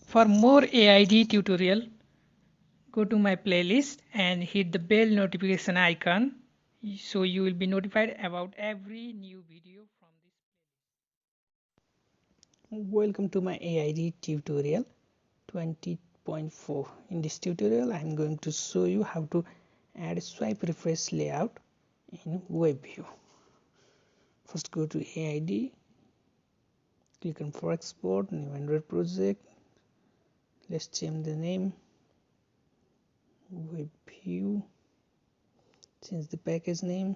For more AID tutorial, go to my playlist and hit the bell notification icon so you will be notified about every new video from this. Welcome to my AID tutorial 20.4. In this tutorial I am going to show you how to add swipe refresh layout in WebView. First go to AIDE, click on for export, new Android project. Let's change the name WebView, change the package name,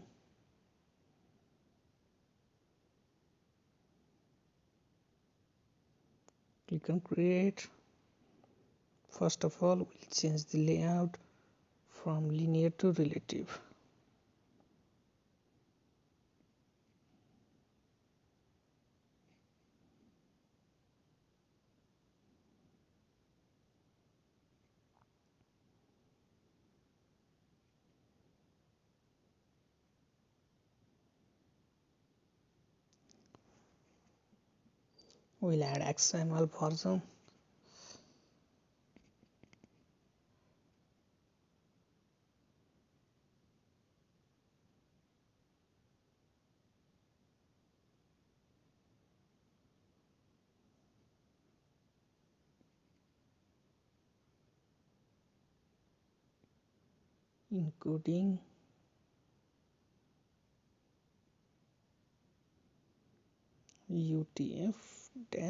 click on create. First of all, we'll change the layout from linear to relative. We'll add XML version. Including UTF-8.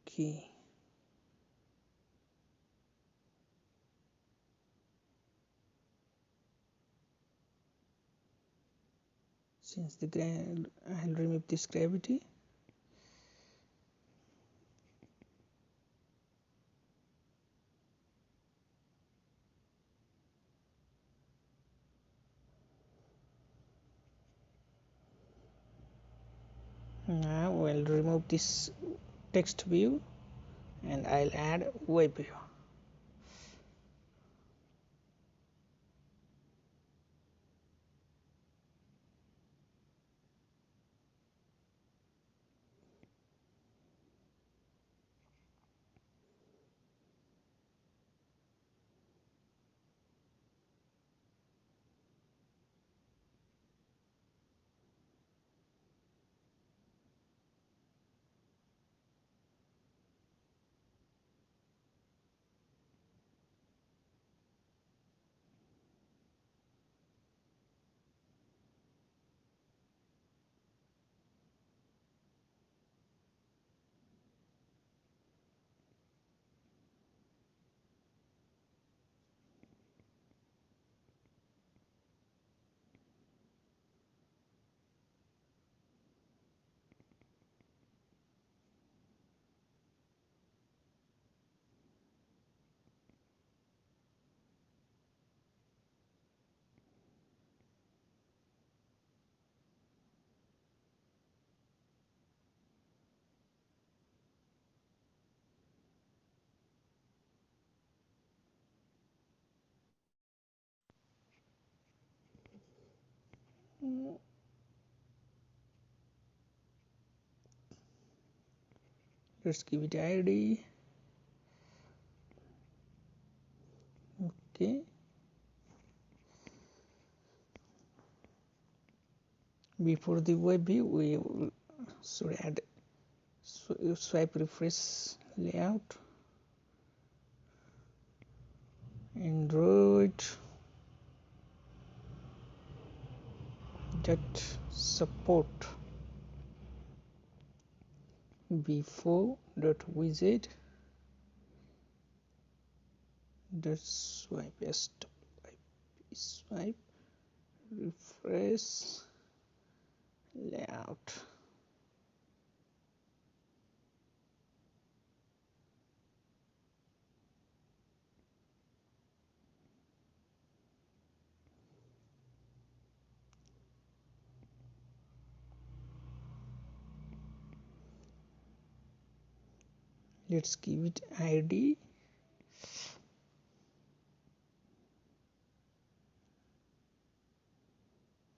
Okay. Since I'll remove this gravity. Now we'll remove this text view and I'll add web view. Let's give it ID. Okay. Before the web view, we should add swipe refresh layout. Android support before.widget swipe refresh layout. Let's give it ID.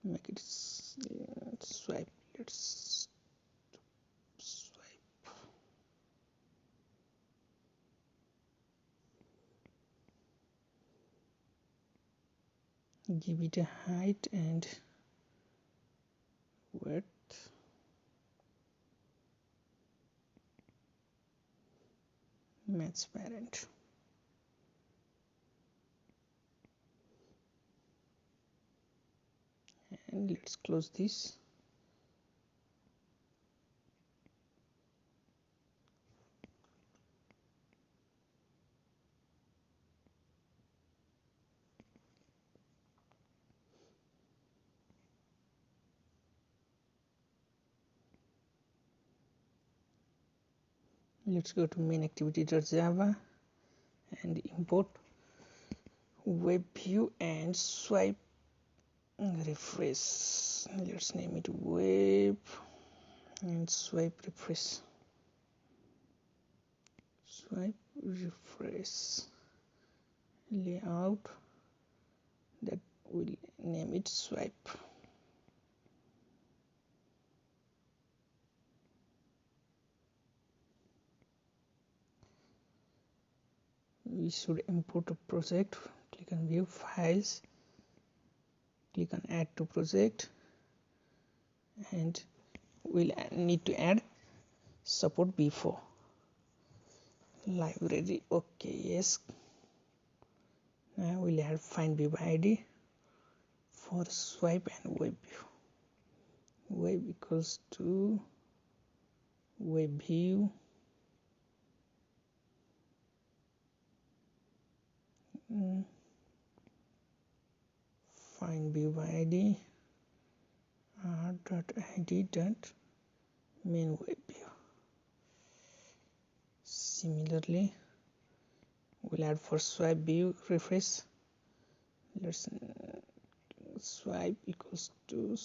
make it swipe. Let's swipe. Give it a height and width. Match parent. And let's close this. Let's go to main activity.java and import WebView and swipe refresh. Let's name it web and swipe refresh. Swipe refresh layout, that will name it swipe. We should import a project. Click on view files, click on add to project, and we'll need to add support before library. Okay, yes. Now we'll add find view ID for swipe and web view. Web equals to web view find view ID r.id dot main web view. Similarly, we'll add for swipe view refresh. Let's swipe equals to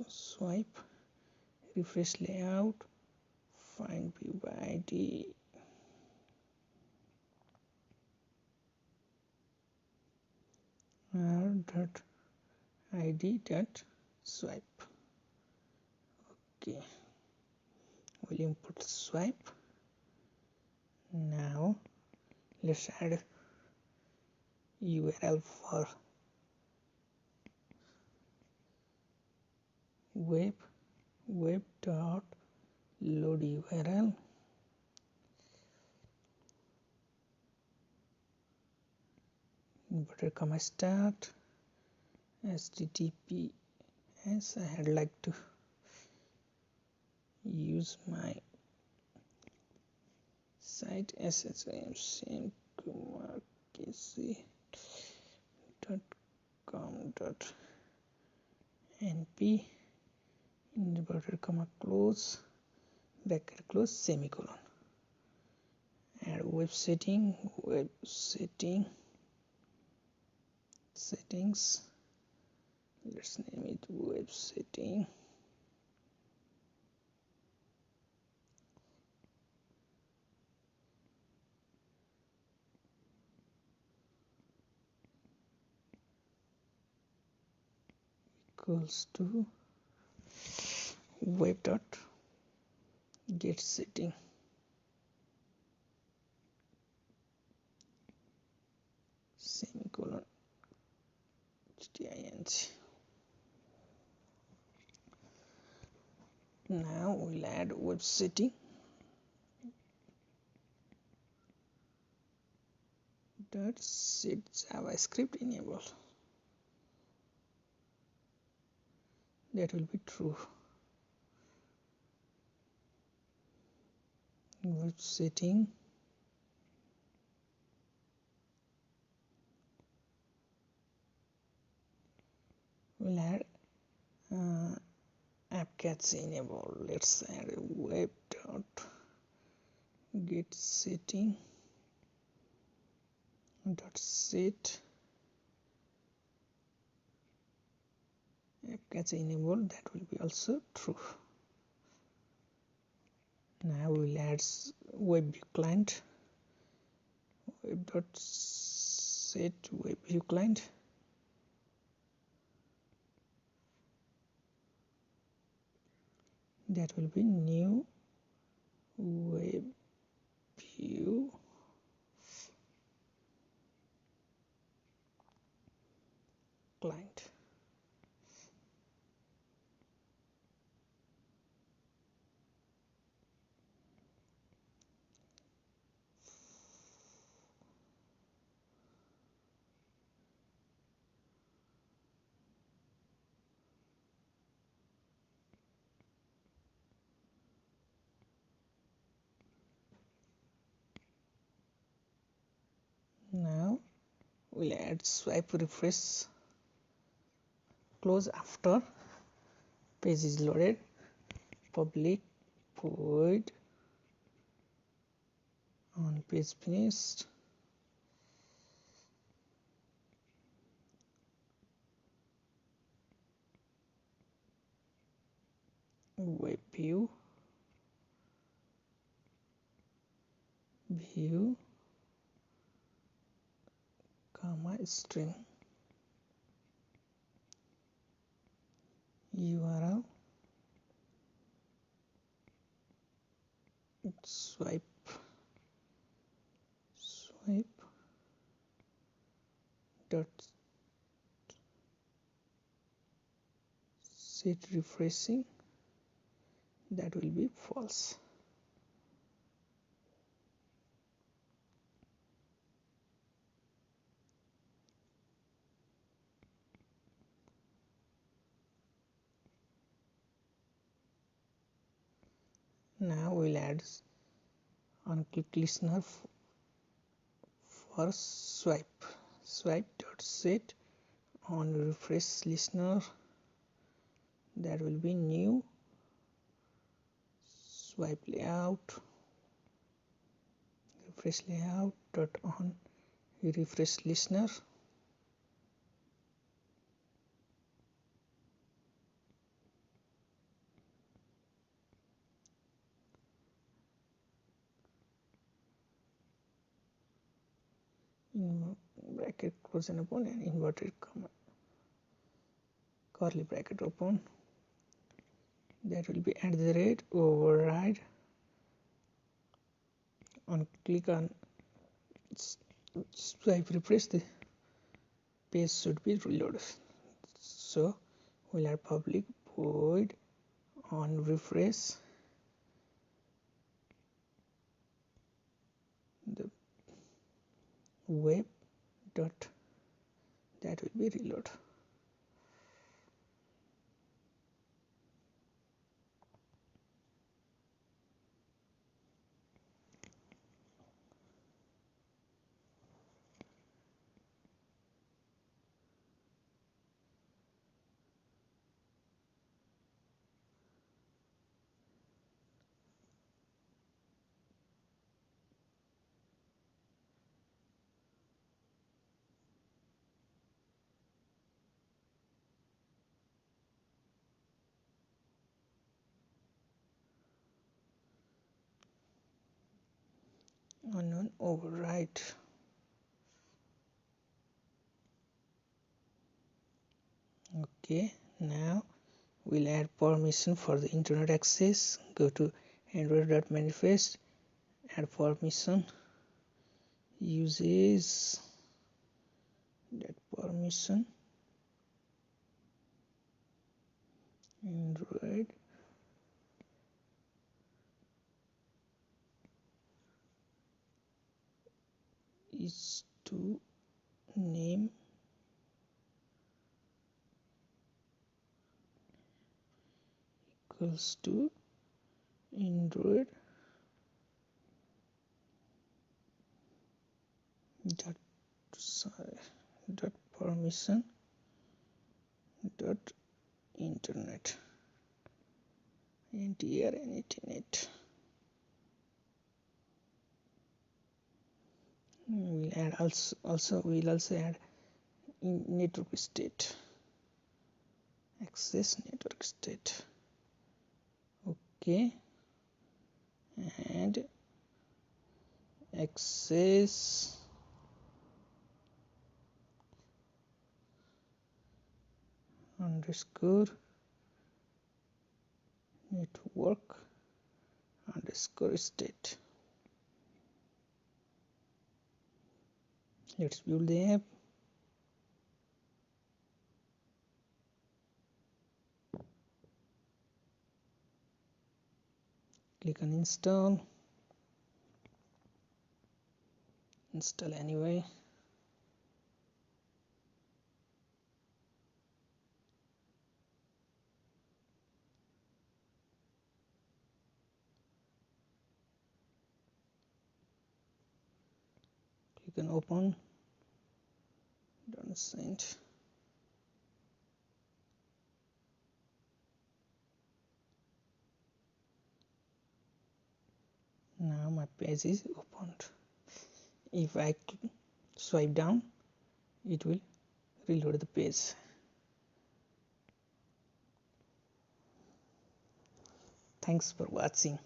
swipe refresh layout find view ID r.id dot swipe. Okay, we'll import swipe. Now let's add URL for web dot load URL inverted comma start https. I had like to use my site shmkumar.com.np inverted comma close bracket close semicolon. Add web settings. Let's name it web setting. Equals to web dot get setting semicolon hting. Now we'll add web setting dot set JavaScript enable. That will be true. Web setting we'll add app-catch enable. Let's add a web dot get setting dot set app-catch enable. That will be also true. Now we'll add web view client web dot set WebView client. That will be new WebView client. Now we'll add swipe refresh close after page is loaded. Public void on page finished. WebView view comma string URL swipe dot set refreshing, that will be false. Now we'll add on click listener for swipe dot set on refresh listener, that will be new swipe layout refresh layout dot on refresh listener. In bracket close and open and inverted comma curly bracket open, that will be at the rate override. On click on swipe refresh, the page should be reloaded. So we'll add public void on refresh the web dot, that will be reload. Unknown override. Okay, now we'll add permission for the internet access. Go to android.manifest, add permission, uses that permission, android is to name equals to android dot permission dot internet internet. We'll add we'll also add in network state, access network state. Okay, and access underscore network underscore state. Let's build the app. Click on install anyway. Click on open, done sent. Now my page is opened. If I swipe down, it will reload the page. Thanks for watching.